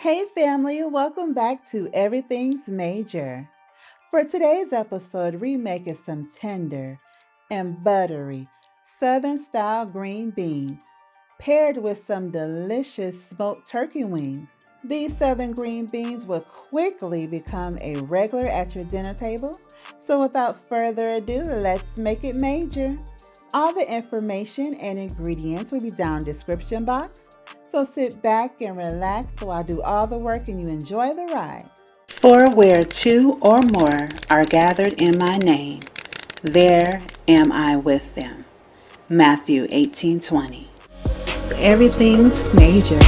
Hey family, welcome back to Everything's Major. For today's episode, we're making some tender and buttery Southern style green beans paired with some delicious smoked turkey wings. These Southern green beans will quickly become a regular at your dinner table. So without further ado, let's make it major. All the information and ingredients will be down in the description box. So sit back and relax while I do all the work and you enjoy the ride. For where two or more are gathered in my name, there am I with them. Matthew 18:20. Everything's major.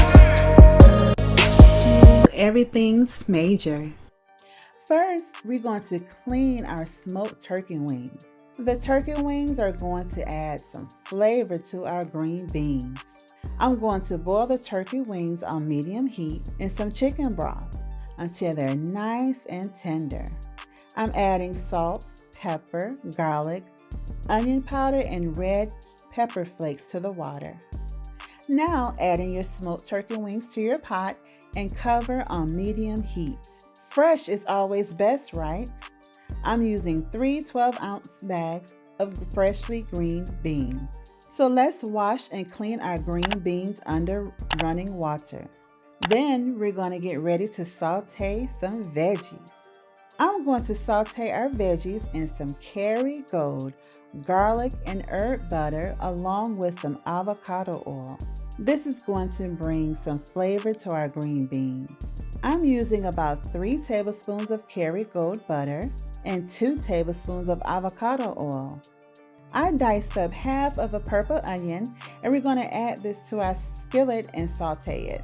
Everything's major. First, we're going to clean our smoked turkey wings. The turkey wings are going to add some flavor to our green beans. I'm going to boil the turkey wings on medium heat in some chicken broth until they're nice and tender. I'm adding salt, pepper, garlic, onion powder, and red pepper flakes to the water. Now adding your smoked turkey wings to your pot and cover on medium heat. Fresh is always best, right? I'm using 3 12-ounce bags of freshly green beans. So let's wash and clean our green beans under running water. Then we're going to get ready to saute some veggies. I'm going to saute our veggies in some Kerrygold garlic and herb butter along with some avocado oil. This is going to bring some flavor to our green beans. I'm using about 3 tablespoons of Kerrygold butter and 2 tablespoons of avocado oil. I diced up half of a purple onion and we're going to add this to our skillet and saute it.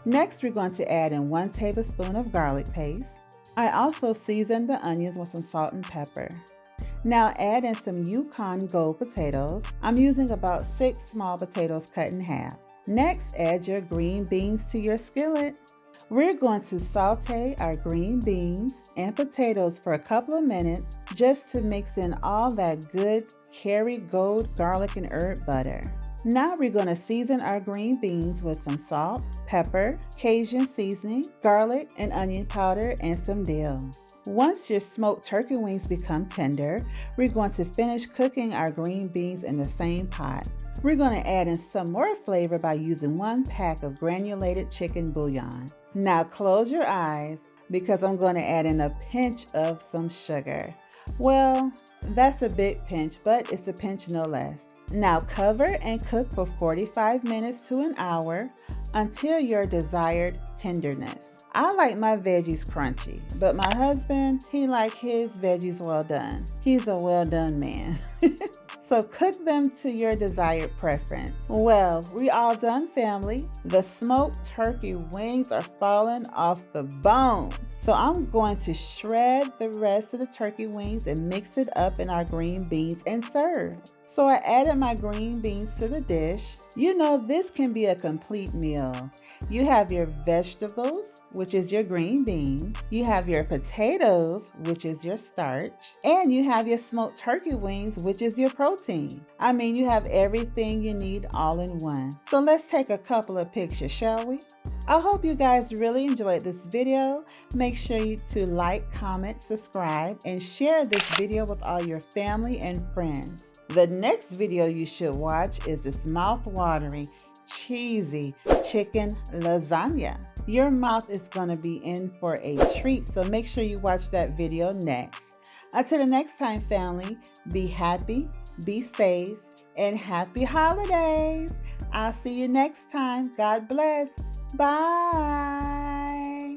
Next, we're going to add in 1 tablespoon of garlic paste. I also seasoned the onions with some salt and pepper. Now add in some Yukon Gold potatoes. I'm using about 6 small potatoes cut in half. Next, add your green beans to your skillet. We're going to saute our green beans and potatoes for a couple of minutes just to mix in all that good Kerrygold garlic and herb butter. Now we're going to season our green beans with some salt, pepper, Cajun seasoning, garlic and onion powder, and some dill. Once your smoked turkey wings become tender, we're going to finish cooking our green beans in the same pot. We're going to add in some more flavor by using 1 pack of granulated chicken bouillon. Now close your eyes because I'm going to add in a pinch of some sugar. Well, that's a big pinch, but it's a pinch no less. Now cover and cook for 45 minutes to an hour until your desired tenderness. I like my veggies crunchy, but my husband, he likes his veggies well done. He's a well done man. So cook them to your desired preference. Well, we all done, family. The smoked turkey wings are falling off the bone. So I'm going to shred the rest of the turkey wings and mix it up in our green beans and serve. So I added my green beans to the dish. You know, this can be a complete meal. You have your vegetables, which is your green beans. You have your potatoes, which is your starch. And you have your smoked turkey wings, which is your protein. I mean, you have everything you need all in one. So let's take a couple of pictures, shall we? I hope you guys really enjoyed this video. Make sure you to like, comment, subscribe, and share this video with all your family and friends. The next video you should watch is this mouth-watering, cheesy chicken lasagna. Your mouth is going to be in for a treat, so make sure you watch that video next. Until the next time, family, be happy, be safe, and happy holidays. I'll see you next time. God bless. Bye.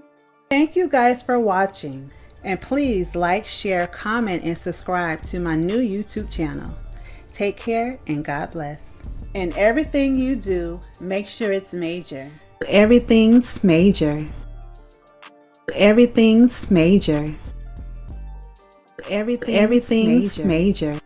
Thank you guys for watching. And please like, share, comment, and subscribe to my new YouTube channel. Take care and God bless. In everything you do, make sure it's major. Everything's major. Everything's major. Everything's major.